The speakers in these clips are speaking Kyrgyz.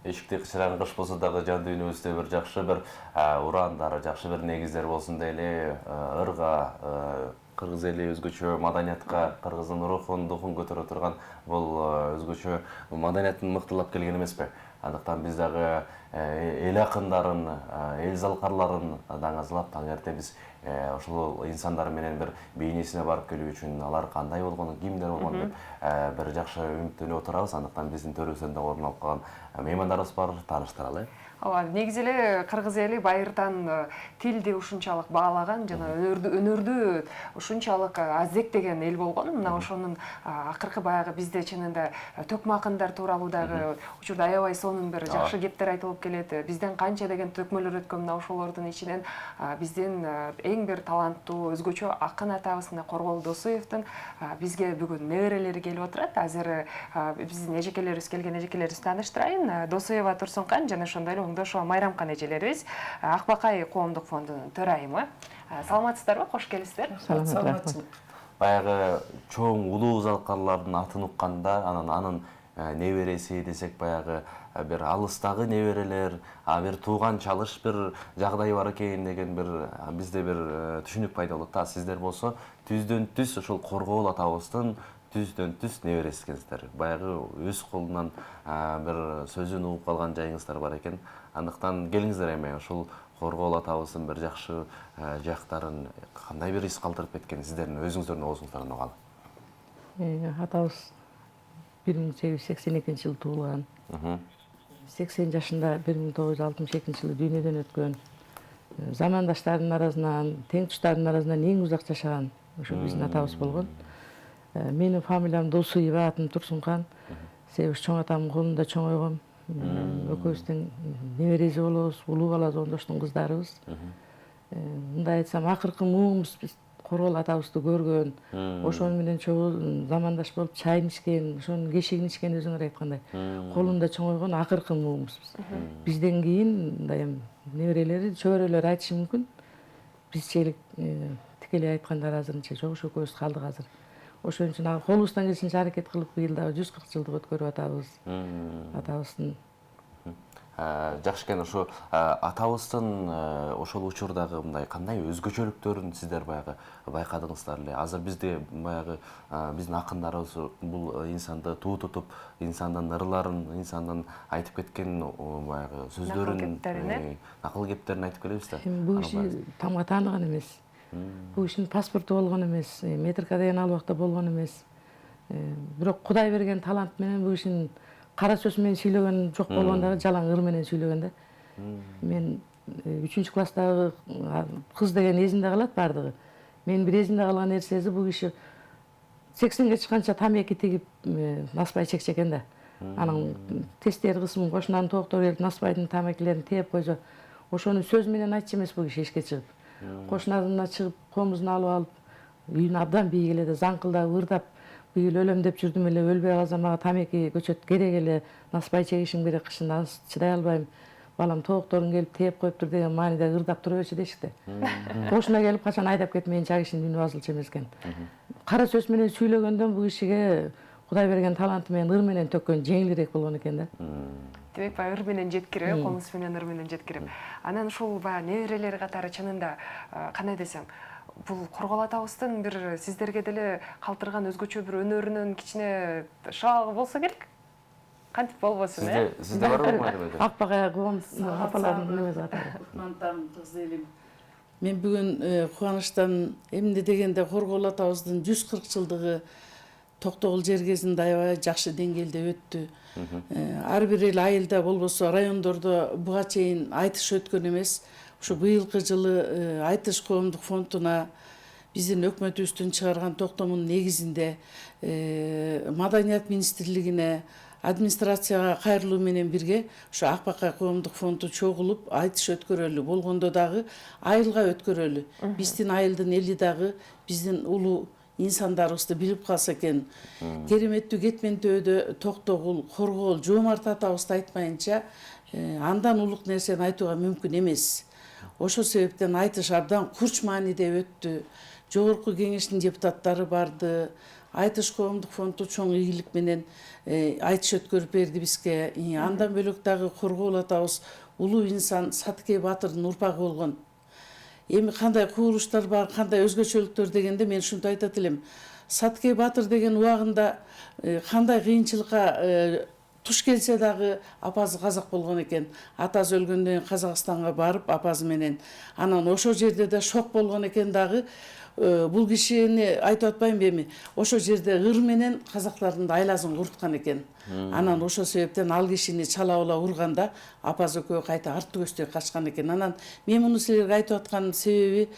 эшикти кычыран кыш болсо дагы жан дүйнөбүздө бир жакшы бир ураандар, жакшы бир негиздер болсун дейли, ырга, кыргыз эли өзгөчө маданиятка, кыргыздын рухун, духун көтөрө турган бул өзгөчө маданияттын мыктылап келген эмеспи? Андыктан биз дагы эл акындарын, эл залкарларын даңазлап, таңерте биз ошол инсандар менен бир бейнесине барып келүү үчүн алар кандай болгону, кимдер болгону деп бир жакшы үмүттөнүп отурабыз. Андыктан биздин төрүбүздөн да орун алып калган меймандарыбыз бар, тааныштыралы. Ооба, негизи эле кыргыз эли байыртан тилди ушунчалык баалаган жана өнөрдү ушунчалык азектеген эл болгон. Мына ошонун акыркы баягы бизде чынында төкмө акындар тууралуу дагы учурда аябай сонун бир жакшы кептер айтылып келет. Бизден канча деген төкмөлөр өткөн, мына ошолордун ичинен биздин эң бир таланттуу өзгөчө акын атабыз Коргол Досуевдин бизге бүгүн неберелери келип отурат. Азыр биздин эжекелерибиз келген, эжекелерибизди тааныштырайын. Досуева Турсункан жана ошондой эле оңдош Майрамкан эжелерибиз, Акбакай коомдук фондунун төрайымы. Саламатсыздарбы? Кош келипсиздер. Саламатчылык. Баягы чоң улуу залкарлардын атын укканда, анын небереси десек, баягы бир алыстагы неберелер, бир тууган чалыш бир жагдай бар экен деген бир бизде бир түшүнүк пайда болот. Сиздер болсо түздөн түз ушул Коргоол атабыздын түздөн түз небереси экенсиздер. Баягы өз колунан бир сөзүн угуп калган жайыңыздар бар экен. Андыктан келиңиздер эми ушул Коргоол атабыздын бир жакшы жактарын кандай бир ис калтырып кеткен сиздердин өзүңүздөрдүн оозуңуздардан угалы. Атабыз 1882 жылы туулган. 80 жашында 1962 жылы дүйнөдөн өткөн. Замандаштардын арасынан, тең туштардын арасынан эң узак жашаган ошо биздин атабыз болгон. Менин фамилиям Досуева, атым Турсункан. Себеби чоң атамдын колунда чоңойгом. Экөөбүздүн небереси болобуз, улуу бала оңдоштун кыздарыбыз. Мындай айтсам, акыркы муубуз биз Коргоол атабызды көргөн, ошону менен чогуу замандаш болуп чайын ичкен, ошонун кешегин ичкен өзүңөр айткандай. Колунда чоңойгон акыркы муубуз биз. Бизден кийин мындай неберелери, чөбөрөлөр айтышы мүмкүн. Бизчелик тикелей айтканда азырынча жок, ошо экөөбүз калдык азыр. Ошон үчүн колубуздан келишинче аракет кылып быйыл дагы 140 жылдык өткөрүп атабыз. Атабыздын Жакшы экен. Ошо атабыздын ошол учурдагы мындай кандай өзгөчөлүктөрүн сиздер баягы байкадыңыздар эле. Азыр бизде баягы биздин акындарыбыз бул инсанды туу тутуп, инсандын ырларын, инсандын айтып кеткен баягы сөздөрүн, накыл кептерин айтып келебиз да. Бул иши тамга тааныган эмес. Бул ишин паспорту болгон эмес, метрика деген ал убакта болгон эмес. Бирок Кудай берген талант менен бул ишин кара сөз менен сүйлөгөн жок болгондагы жалаң ыр менен сүйлөгөн да. Мен 3 класстагы кыз деген эзимде калат бардыгы. Мен бир эзимде калган нерсеси бул киши 80ге чыкканча тамеки тигип насыбай чекче экен да. Анын тесттери кысым кошунанын тооктору келип насыбайдын тамекилерин тээп койсо, ошону сөз менен айтчу эмес бул киши эшикке чыгып. Кошуналарына чыгып, комузун алып алып, үйүнө абдан бийик эле да заңкылдап, ырдап, быйыл өлөм деп жүрдүм эле, өлбөй калсам мага тамеки көчөт керек эле, насыбай чегишим керек, кышында чыдай албайм. Балам тоокторун келип тээп коюптур деген мааниде ырдап тура берчи дешикти. Кошуна келип качан айдап кетип менин чагишим үнү басылчу эмес экен. Кара сөз менен сүйлөгөндөн бул кишиге Кудай берген таланты менен ыр менен төккөн жеңилирээк болгон экен да. Демек, ыр менен жеткирип, комуз менен ыр менен жеткирип. Анан ушул неберелери катары чынында кандай десем, бул Коргоол атабыздын бир сиздерге деле калтырган өзгөчө бир өнөрүнүн кичине шалгы болсо керек. Кантип болбосун, Сизде барбы? Акбакай коом апалардын немеси катары. Кутмантам кыз элим. Мен бүгүн кубанычтан эмне дегенде Коргоол атабыздын 140 жылдыгы Токтогул жергесинде аябай жакшы деңгээлде өттү. Ар бир эл айылда болбосо райондордо буга чейин айтыш өткөн эмес. Ушу быйылкы жылы айтыш коомдук фондуна биздин өкмөтүбүздүн чыгарган токтомунун негизинде Маданият министрлигине, администрацияга кайрылуу менен бирге ушу Акбакай коомдук фонду чогулуп айтыш өткөрөлү болгондо дагы айылга өткөрөлү. Биздин айылдын эли дагы биздин улуу инсандарыбызды билип калса экен. Кереметтүү кетментөөдө Токтогул, Коргоол, Жоомарт атабызды айтпайынча андан улук нерсени айтууга мүмкүн эмес. Ошол себептен айтыш абдан курч мааниде өттү. Жогорку кеңештин депутаттары барды, Айтыш коомдук фонду чоң ийгилик менен айтыш өткөрүп берди бизге. Андан бөлөк дагы Коргоол атабыз улуу инсан Сатыкей Батырдын урпагы болгон. Эми кандай кубулуштар бар, кандай өзгөчөлүктөр дегенде мен ушинтип айтат элем. Сатыкей Батыр деген убагында кандай кыйынчылыкка туш келсе дагы апасы казак болгон экен. Атасы өлгөндөн кийин Казакстанга барып апасы менен анан ошол жерде да шок болгон экен дагы. Бул кишини айтып атпаймынбы эми? Ошол жерде ыр менен казактардын да айласын куруткан экен. Анан ошол себептен ал кишини чала урганда апасы экөө кайта арт көздөй качкан экен. Анан мен муну силерге айтып атканымдын себеби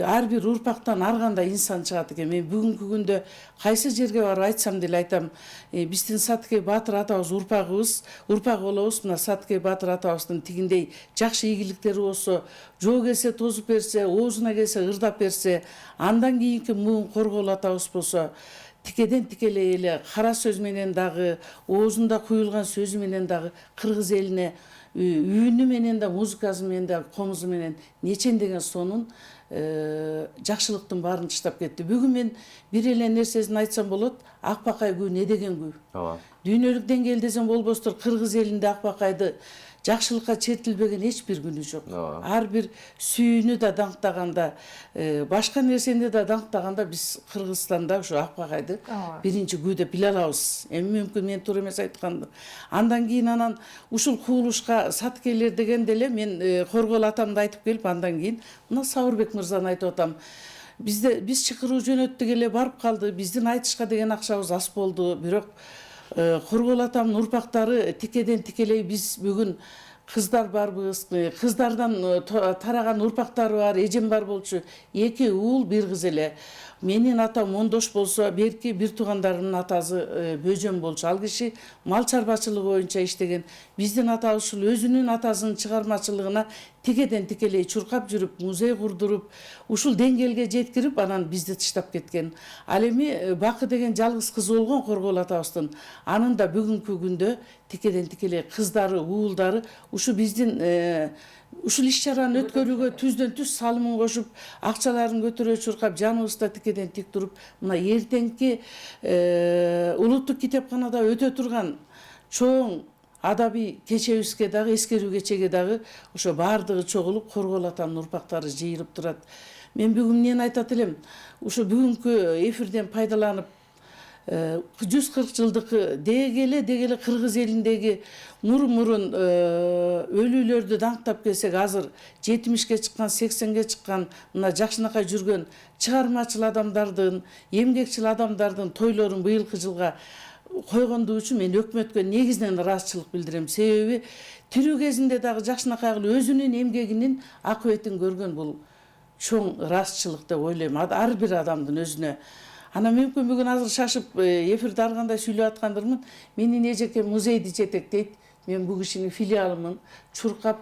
ар бир урпактан ар кандай инсан чыгат экен. Мен бүгүнкү күндө кайсы жерге барып айтсам деле айтам, биздин Сатыкей Батыр атабыз урпак болобуз. Мына Сатыкей Батыр атабыздын тигиндей жакшы ийгиликтери болсо, жоо келсе тозуп берсе, оозуна келсе ырдап берсе, андан кийинки муун Коргоол атабыз болсо тикеден тикелей эле кара сөз менен дагы, оозунда куюлган сөзү менен дагы кыргыз элине үнү менен да, музыкасы менен да, комузу менен нечендеген сонун жакшылыктын баарын таштап кетти. Бүгүн мен бир эле нерсесин айтсам болот. Акбакай күү не деген күү? Ооба. Дүйнөлүк деңгээлде десем болбостур, кыргыз элинде Акбакайды жакшылыкка чертилбеген эч бир күнү жок. Ар бир сүйүүнү да даңктаганда, башка нерсени да даңктаганда биз Кыргызстанда ушу Акбакайды биринчи күү деп биле алабыз. Эми мүмкүн мен туура эмес айткандыр. Андан кийин анан ушул кубулушка Сатыкейлер дегенде эле мен Коргоол атамды айтып келип, андан кийин мына Сабырбек мырзаны айтып атам. Биз чакыруу жөнөттүк эле барып калды. Биздин айтышка деген акчабыз аз болду. Бирок Коргоол атамдын урпактары тикеден тикелей биз бүгүн кыздар барбыз, кыздардан тараган урпактары бар, эжем бар болчу. 2 уул, 1 кыз эле. Менин атам ондош болсо, берки бир туугандарымдын атасы бөжөм болчу. Ал киши мал чарбачылыгы боюнча иштеген. Биздин атабыз ушул өзүнүн атасынын чыгармачылыгына тикеден тикелей чуркап жүрүп, музей курдуруп, ушул деңгээлге жеткирип, анан бизди тыштап кеткен. Ал эми Бакы деген жалгыз кызы болгон Коргоол атабыздын. Анын да бүгүнкү күндө тикеден тикелей кыздары, уулдары ушу биздин ушул иш-чараны өткөрүүгө түздөн түз салымын кошуп, акчаларын көтөрө чуркап, жаныбызда тикеден тик туруп, мына эртеңки улуттук китепканада өтө турган чоң адабий кечебизге дагы, эскерүү кечеге дагы ошо баардыгы чогулуп, Коргоол атамдын урпактары жыйылып турат. Мен бүгүн эмнени айтат элем? Ушу бүгүнкү эфирден пайдаланып 140 жылдык дегеле кыргыз элиндеги мурун өлүүлөрдү даңктап келсек, азыр 70ке чыккан, 80ге чыккан мына жакшынакай жүргөн чыгармачыл адамдардын, эмгекчил адамдардын тойлорун быйылкы жылга койгондугу үчүн мен өкмөткө негизинен ыраазычылык билдирем. Себеби тирүү кезинде дагы жакшынакай өзүнүн эмгегинин акыбетин көргөн. Бул чоң ыраазычылык деп ойлойм ар бир адамдын өзүнө. Ана мүмкүн бүгүн азыр шашып эфирде ар кандай сүйлөп аткандырмын. Менин эжекем музейди жетектейт. Мен бул кишинин филиалымын, чуркап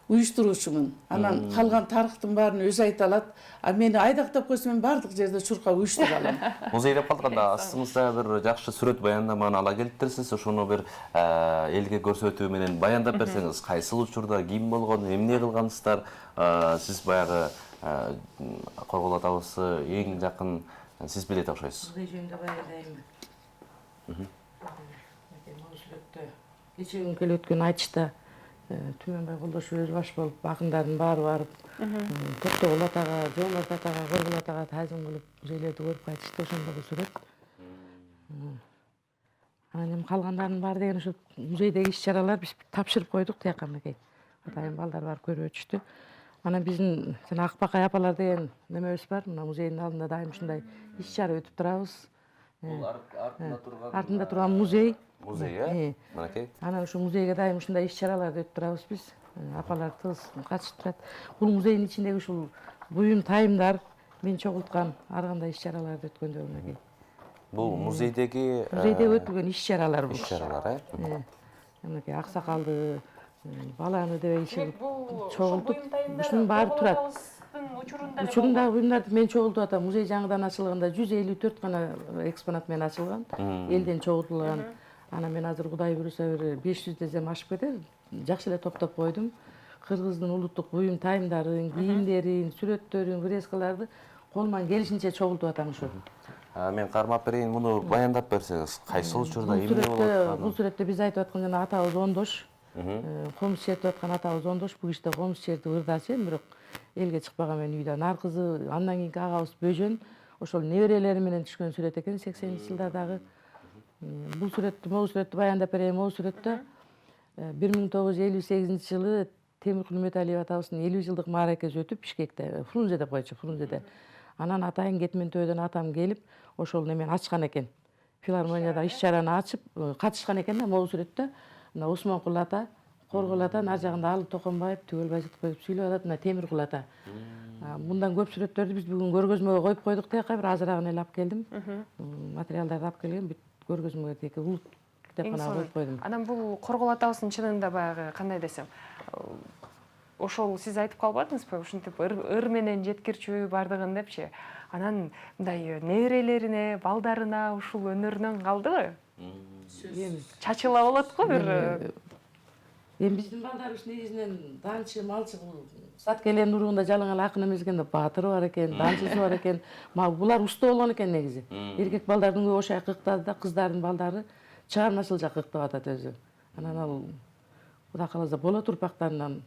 уюштуруучумун. Анан калган тарыхтын баарын өзү айта алат. А мени айдактап койсо мен баардык жерде чуркап уюштура алам. Музей деп калганда астыңызда бир жакшы сүрөт баяндаманы ала келиптирсиз. Ошону бир элге көрсөтүү менен баяндап берсеңиз, кайсыл учурда ким болгон, эмне кылгансыздар? Сиз баягы Коргоол атабызды эң жакын сиз билет окшойсуз. Музей жөнүндө баяндайм. Кече күнкү өткөн айтышта Түмөнбай Колдошов өзү баш болуп, акындардын баары барып, Токтогул атага, Жоморт атага, Коргул атага таазим кылып, музейлерди көрүп кайтышты, ошондогу сүрөт. Анан эми калгандардын баары деген ошо музейдеги иш-чаралар биз тапшырып койдук тияка мынакей. Атайын балдар барып көрүп өтүштү. Анан биздин Акбакай апалар деген немебиз бар. Мына музейдин алдында дайым ушундай иш-чара өтүп турабыз. Бул Артында турган музей. Музей, мынакей. Анан ушу музейге дайым ушундай иш-чараларды өтүп турабыз биз. Апалар тыгыз катышып турат. Бул музейдин ичиндеги ушул буюм тайымдар мен чогулткан ар кандай иш-чараларды өткөндөр мынакей. Бул музейдеги өтүлгөн иш-чаралар бул. иш-чаралар, Мынакей аксакалды, баланы деп иши чогултуп, ушунун баары турат. Учурундагы буюмдарды мен чогултуп атам. Музей жаңыдан ачылганда 154 гана экспонат менен ачылган, элден чогултулган. Анан мен азыр Кудай буюрса 500 десем ашып кетер. Жакшы эле топтоп койдум. Кыргыздын улуттук буюм тайымдарын, кийимдерин, сүрөттөрүн, фрескаларды колуман келишинче чогултуп атам ушу. Мен кармап берейин, муну баяндап берсеңиз, кайсы учурда эмне болуп Бул атканын? сүрөттө биз айтып аткан жана атабыз Ондош, комуз чертип аткан атабыз Ондош, бул киши да комуз чертип ырдачы, бирок элге чыкпаган менен үйдө. Наркызы, андан кийинки агабыз Бөжөн, ошол неберелери менен түшкөн сүрөт экен 80 жылдардагы. Бул сүрөттү баяндап берейин. Могу сүрөттө 1958 жылы Темиркул Үмөталиев атабыздын 50 жылдык мааракеси өтүп Бишкекте, Фрунзеде койчу, Фрунзеде. Анан атайын кетмен төөдөн атам келип, ошол немени ачкан экен. Филармонияда иш-чараны ачып, катышкан экен да могу сүрөттө. Мына Осмонкул ата, Коргул ата, нар жагында Алы Токонбаев, Түгөл Байжыт коюп сүйлөп атат, мына Темиркул ата. Мындан көп сүрөттөрдү биз бүгүн көргөзмөгө коюп койдук тияка, бир азырагын эле алып келдим. Материалдарды алып келгем, бүт көргөзмөгө тияка улут китепканага коюп койдум. Анан бул Коргул атабыздын чынында баягы кандай десем, ошол сиз айтып калбадыңызбы, ушинтип ыр менен жеткирчү бардыгын депчи. Анан мындай неберелерине, балдарына ушул өнөрүнөн калдыбы? Чачыла болот го бир. Эми биздин балдарыбыз негизинен данчы, малчы, Саткелен уругунда жалаң эле акын эмес экен да, баатыры бар экен, данчысы бар экен. Булар уста болгон экен негизи. Эркек балдардын көбү ошо кыктады да, кыздардын балдары чыгармачыл жак кыктап атат өзү. Анан ал Кудай кааласа болот урпактарынан.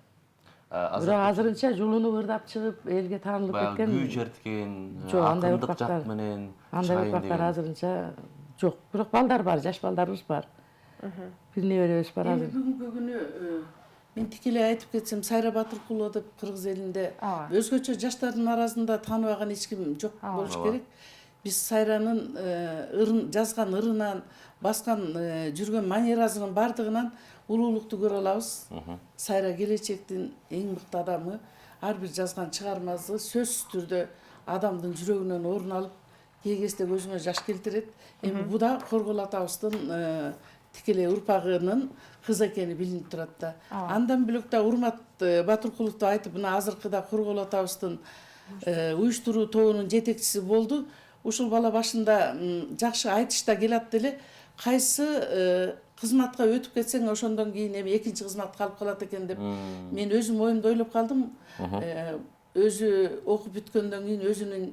Бирок азырынча жулунуп ырдап чыгып, элге таанылып кеткен. Күү черткен, Жок, андай акындык урпактар. жак менен Андай чыгайын урпактар деген. азырынча жок. Бирок балдар бар, жаш балдарыбыз бар. Бир неберебиз бар Эми азыр. бүгүнкү күнү мен тикелей айтып кетсем, Сайра Батыркулова деп кыргыз элинде өзгөчө жаштардын арасында тааныбаган эч ким жок болуш керек. Биз Сайранын жазган ырынан, баскан жүргөн манерасынын бардыгынан улуулукту көрө алабыз. Сайра келечектин эң мыкты адамы, ар бир жазган чыгармасы сөзсүз түрдө адамдын жүрөгүнөн орун алып, кээ кезде көзүңө жаш келтирет. Эми бу да Коргул атабыздын тикелей урпагынын кызы экени билинип турат да. Андан бөлөк да Урмат Батыркуловду айтып, мына азыркыда Коргул атабыздын уюштуруу тобунун жетекчиси болду. Ушул бала башында жакшы айтышта келат деле, кайсы кызматка өтүп кетсең, ошондон кийин эми экинчи кызмат калып калат экен деп мен өзүм оюмда ойлоп калдым. Өзү окуп бүткөндөн кийин өзүнүн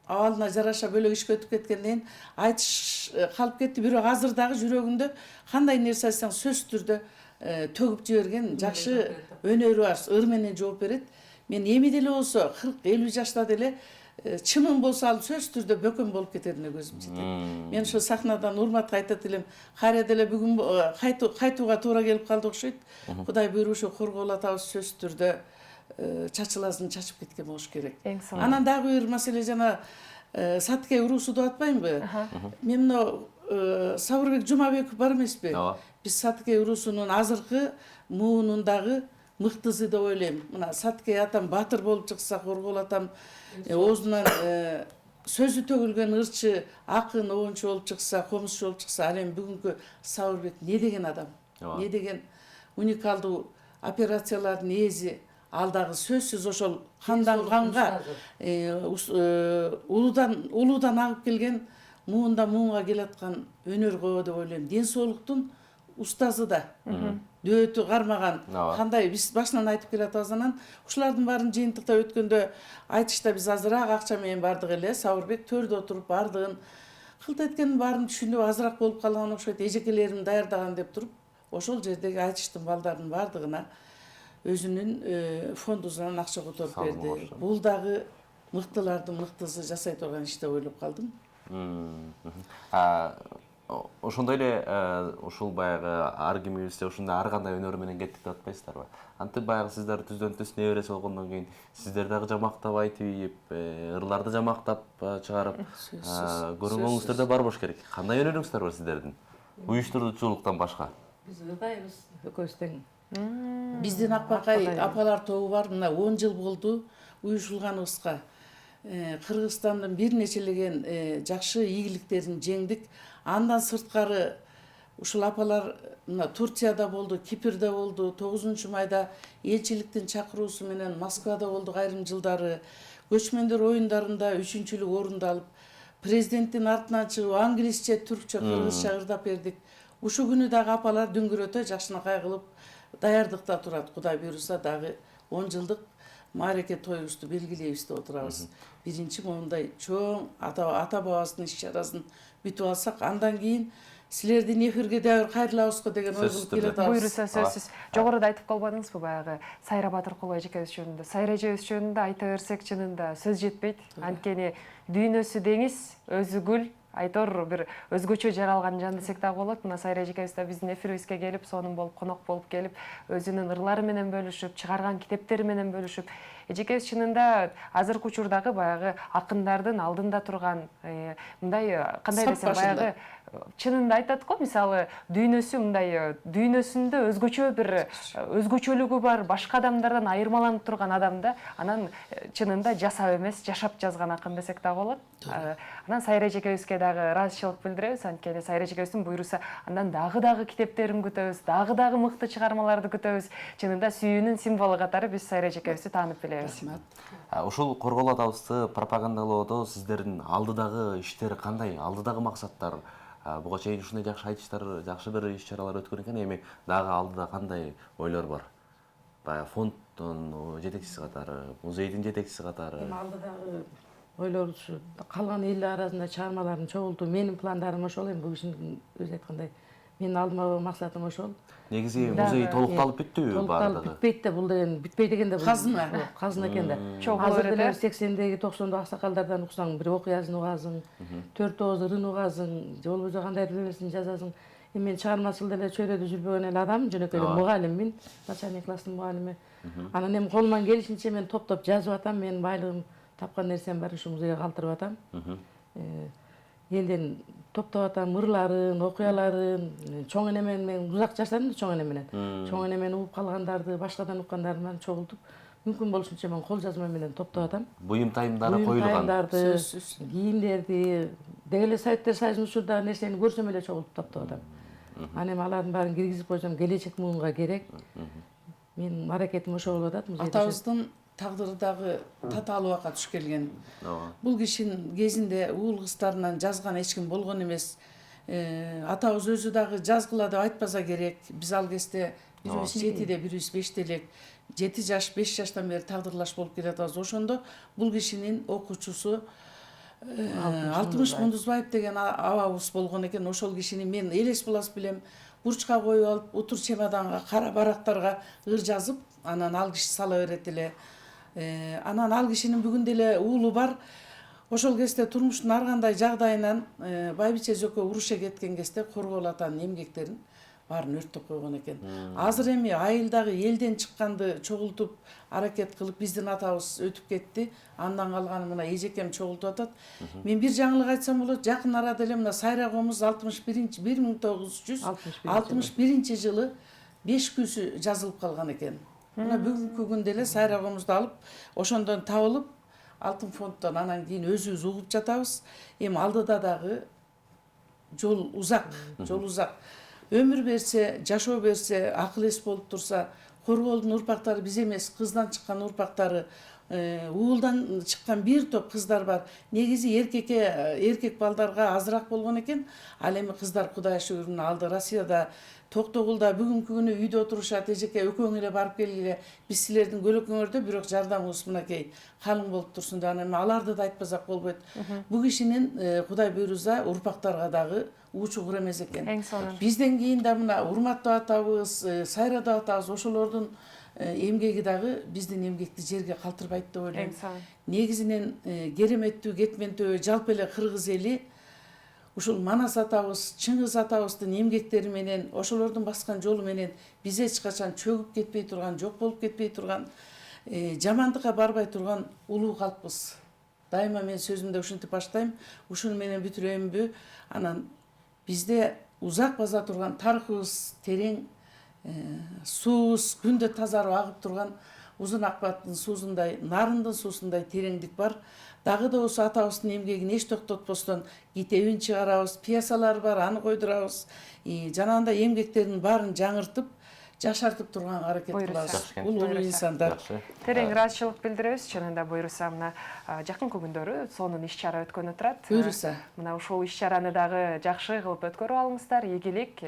абалына жараша бөлөк ишке өтүп кеткенден айтыш калып кетти, бирок азыр дагы жүрөгүндө кандай нерсе айтсаң сөзсүз түрдө төгүп жиберген жакшы өнөрү бар, ыр менен жооп берет. Мен эми деле болсо 40-50 жашта деле чымын болсо ал сөзсүз түрдө бөкөн болуп кетерине көзүм жетет. Мен ошо сахнадан Урматка айтат элем, кайра деле бүгүн кайтууга туура келип калды окшойт. Кудай буйрушу Коргул атабыз сөзсүз түрдө чачыласын чачып кеткен болуш керек. Анан дагы бир маселе, жана Сатке уруусу деп атпаймынбы? Мен мына Сабырбек Жумабеков бар эмеспи? Биз Сатке уруусунун азыркы муунундагы мыктысы деп ойлойм. Мына Сатке атам баатыр болуп чыкса, Коргул атам оозунан сөзү төгүлгөн ырчы, акын, оончу болуп чыкса, комузчу болуп чыкса, ал эми бүгүнкү Сабырбек не деген адам? Не деген уникалдуу операциялардын ээзи, ал дагы сөзсүз ошол кандан канга улуудан агып келген, муунда муунга келаткан өнөргө деп ойлойм. Ден соолуктун устазы да. Дөтү кармаган, кандай биз башынан айтып келатабыз. Анан ушулардын баарын жыйынтыкта өткөндө айтышта биз азыраак акча менен бардык эле. Сабырбек төрдө отуруп бардыгын кылт эткенин баарын түшүнүп азыраак болуп калган окшойт. Эжекелерим даярдаган деп туруп, ошол жердеги айтыштын балдарынын бардыгына өзүнүн фондусунан акча которуп берди. Бул дагы мыктылардын мыктысы жасай турган иш деп ойлоп калдым. Ошондой эле ушул баягы ар кимибизде ушундай ар кандай өнөр менен кеттик деп атпайсыздарбы? Антип баягы сиздер түздөн түз небереси болгондон кийин сиздер дагы жамактап айтып ийип, ырларды жамактап чыгарып көргөнүңүздөр да бар болуш керек. Кандай өнөрүңүздөр бар сиздердин? Уюштуруучулуктан башка? Биз ырдайбыз экөөбүз тең. Биздин Акбакай апалар тобу бар. Мына 10 жыл болду уюшулганыбызга. Кыргызстандын бир нечелеген жакшы ийгиликтерин жеңдик. Андан сырткары ушул апалар мына Турцияда болду, Кипрде болду, 9-майда элчиликтин чакыруусу менен Москвада болдук айрым жылдары. Көчмөндөр оюндарында 3-чүлүк орунду алып, президенттин артынан чыгып англисче, түркчө, кыргызча ырдап бердик. Ушу күнү дагы апалар дүңгүрөтө жакшынакай кылып даярдыкта турат. Кудай буйруса дагы 10 жылдык маареке тоюбузду белгилейбиз деп отурабыз. Биринчи мондай чоң ата бабабыздын иш-чарасын бүтүп алсак, андан кийин силердин эфирге дагы кайрылабызго деген ой кылып келатабыз. Буйруса сөзсүз. Жогоруда айтып калбадыңызбы баягы Сайра Батыркулова эжекебиз жөнүндө? Сайра эжебиз жөнүндө айта берсек чынында сөз жетпейт. Анткени дүйнөсү деңиз, өзү гүл, айтор бир өзгөчө жаралган жан десек дагы болот. Мына Сайра эжекебиз да биздин эфирибизге келип, сонун болуп, конок болуп келип, өзүнүн ырлары менен бөлүшүп, чыгарган китептери менен бөлүшүп, эжекебиз чынында азыркы учурдагы баягы акындардын алдында турган мындай кандай десем баягы чынында айтат го, мисалы дүйнөсү мындай дүйнөсүндө өзгөчө бир өзгөчөлүгү бар, башка адамдардан айырмаланып турган адам да, анан чынында жасап эмес, жашап жазган акын десек дагы болот. Анан Сайра эжекебизге дагы ыраазычылык билдиребиз, анткени Сайра эжекебиздин буйруса андан дагы китептерин күтөбүз, дагы мыкты чыгармаларды күтөбүз. Чынында сүйүүнүн символу катары биз Сайра эжекебизди таанып билебиз. Ушул Коргол атабызды пропагандалоодо сиздердин алдыдагы иштер кандай? Алдыдагы максаттар? Буга чейин ушундай жакшы айтыштар, жакшы бир иш-чаралар өткөн экен, эми дагы алдыда кандай ойлор бар? Баягы фонддун жетекчиси катары, музейдин жетекчиси катары. Алдыдагы ойлор ушу калган эл арасында чыгармаларын чогултуу. Менин пландарым ошол, эми бул кишинин өзү айткандай, менин алдыма максатым ошол. Негизи музей толукталып бүттүбү Толукталып баардыгы? бүтпөйт да, бул деген бүтпөйт экен да. Казына экен да. Азыр деле 80-деги 90-дагы аксакалдардан уксаң, бир окуясын угасың, 4-9 ырын угасың, же болбосо кандайдыр нерсени жазасың. Мен чыгармачыл деле чөйрөдө жүрбөгөн эле адам, жөнөкөй эле мугалиммин, начальник класстын мугалими. Анан эми колуман келишинче мен топтоп жазып атам, менин байлыгым тапкан нерсем бар, ушу музейге калтырып атам. Элден топтоп атам ырларын, окуяларын, чоң эне менен мен узак жашадым да чоң эне менен. Чоң эне менен угуп калгандарды, башкадан уккандарын чогултуп, мүмкүн болушунча мен кол жазма менен топтоп атам. Буюм тайымдары коюлган. Кийимдерди, деги эле Советтер Союзунун учурдагы нерсени көрсөм эле чогултуп топтоп атам. Анан эми алардын баарын киргизип койсом, келечек муунга керек. Менин аракетим ошол болуп атат. Атабыздын тагдыры дагы татаалуу бакка туш келген. Бул кишинин кезинде уул кыздарынан жазган эч ким болгон эмес. Атабыз өзү дагы жазгыла деп айтпаса керек. Биз ал кезде бирибиз 7-де, бирибиз 5-те элек. 7 жаш, 5 жаштан бери тагдырлаш болуп келатабыз. Ошондо бул кишинин окуучусу Алтымыш Мундузбаев деген абабыз болгон экен. Ошол кишини мен элес булас билем, бурчка коюп алып, утур чемоданга, кара барактарга ыр жазып, анан ал киши сала берет эле. Анан ал кишинин бүгүн деле уулу бар. Ошол кезде турмуштун ар кандай жагдайынан Байбиче Зөкө урушка кеткен кезде Коргол атанын эмгектерин баарын өрттөп койгон экен. Азыр эми айылдагы элден чыкканды чогултуп аракет кылып биздин атабыз өтүп кетти. Андан калганы мына эжекем чогултуп атат. Мен бир жаңылык айтсам болот. Жакын арада эле мына Сайра агамыз 1961 жылы 5 күсү жазылып калган экен. Мына бүгүнкү күндө эле Сайра агамызды алып, ошондон табылып, Алтын фонддон анан кийин өзүбүз угуп жатабыз. Эми алдыда дагы жол узак, Өмүр берсе, жашоо берсе, акыл эс болуп турса, Корголдун урпактары биз эмес, кыздан чыккан урпактары, уулдан чыккан бир топ кыздар бар. Негизи эркек балдарга азыраак болгон экен. Ал эми кыздар Кудайга шүгүр алды. Россияда Токтогулда бүгүнкү күнү үйдө отурушат, эжеке экөөң эле барып келгиле. Биз силердин көлөкөңөрдө бирок жардамыбыз мынакей калың болуп турсун да, анан аларды да айтпасак болбойт. Бул кишинин Кудай буйруза урпактарга дагы учугур эмес экен. Бизден кийин да мына урматтуу атабыз, Сайрада атабыз, ошолордун эмгеги дагы биздин эмгекти жерге калтырбайт деп ойлойм. Негизинен кереметтүү, кетментүү жалпы эле кыргыз эли ушул Манас атабыз, Чыңгыз атабыздын эмгектери менен, ошолордун баскан жолу менен биз эч качан чөгүп кетпей турган, жок болуп кетпей турган, жамандыкка барбай турган улуу калкпыз. Дайыма мен сөзүмдө ушинтип баштайм, ушуну менен бүтүрөйүнбү? Анан бизде узак база турган тарыхыбыз терең, суубуз күндө тазарып агып турган Узун Акбаттын суусундай, Нарындын суусундай тереңдик бар. Дагы да болсо атабыздын эмгегин эч токтотпостон китебин чыгарабыз, пьесалар бар, аны койдурабыз. Жанагындай эмгектердин баарын жаңыртып, жашартып турганга аракет Буйруса. кылабыз. Жакшы экен. Улуу Буйруса. инсандар. Жакшы. Терең ыраазычылык билдиребиз. Чынында буйруса мына жакын күндөрү сонун иш-чара өткөнү турат. Буйруса. Мына ушул иш-чараны дагы жакшы кылып өткөрүп алыңыздар. Ийгилик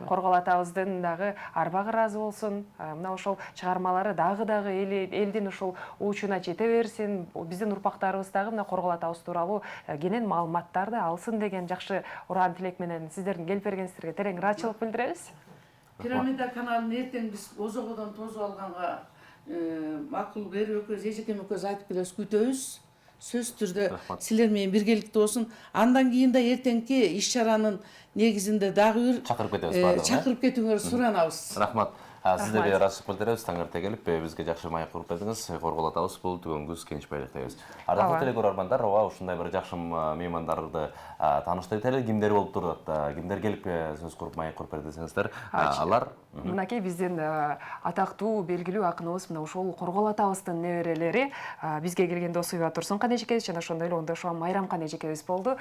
Коргол атабыздын дагы арбагы ыраазы болсун. Мына ошол чыгармалары дагы элдин ушул уучуна жете берсин. Биздин урпактарыбыз дагы мына Коргол атабыз тууралуу кенен маалыматтарды алсын деген жакшы ураан тилек менен сиздердин келип бергениңиздерге терең ыраазычылык билдиребиз. Пирамида каналын эртең биз озогодон тосуп алганга макул берип экөөбүз, эжекем экөөбүз айтып келебиз, күтөбүз. Сөз түрдө Рахмат. силер менен биргеликте болсун. Андан кийин да эртеңки иш-чаранын негизинде дагы бир Чакырып кетебиз баардыгын. чакырып кетүүңөрдү суранабыз. Рахмат. Сиздерге ыраазычылык билдиребиз. Таң эрте келип бизге жакшы маек куруп бердиңиз. Коргол атабыз бул түгөнгүз Кенчбайлык дейбиз. Ардактуу телекөрөрмандар, ооба ушундай бир жакшы меймандарды тааныштырып эле кимдер болуп турат, кимдер келип сөз куруп маек куруп берди десеңиздер, алар Мынакей биздин атактуу белгилүү акыныбыз мына ушул Коргол атабыздын неберелери бизге келген Досуйба Турсун канежекебиз жана ошондой эле Оңдошова Майрамкан эжекебиз болду.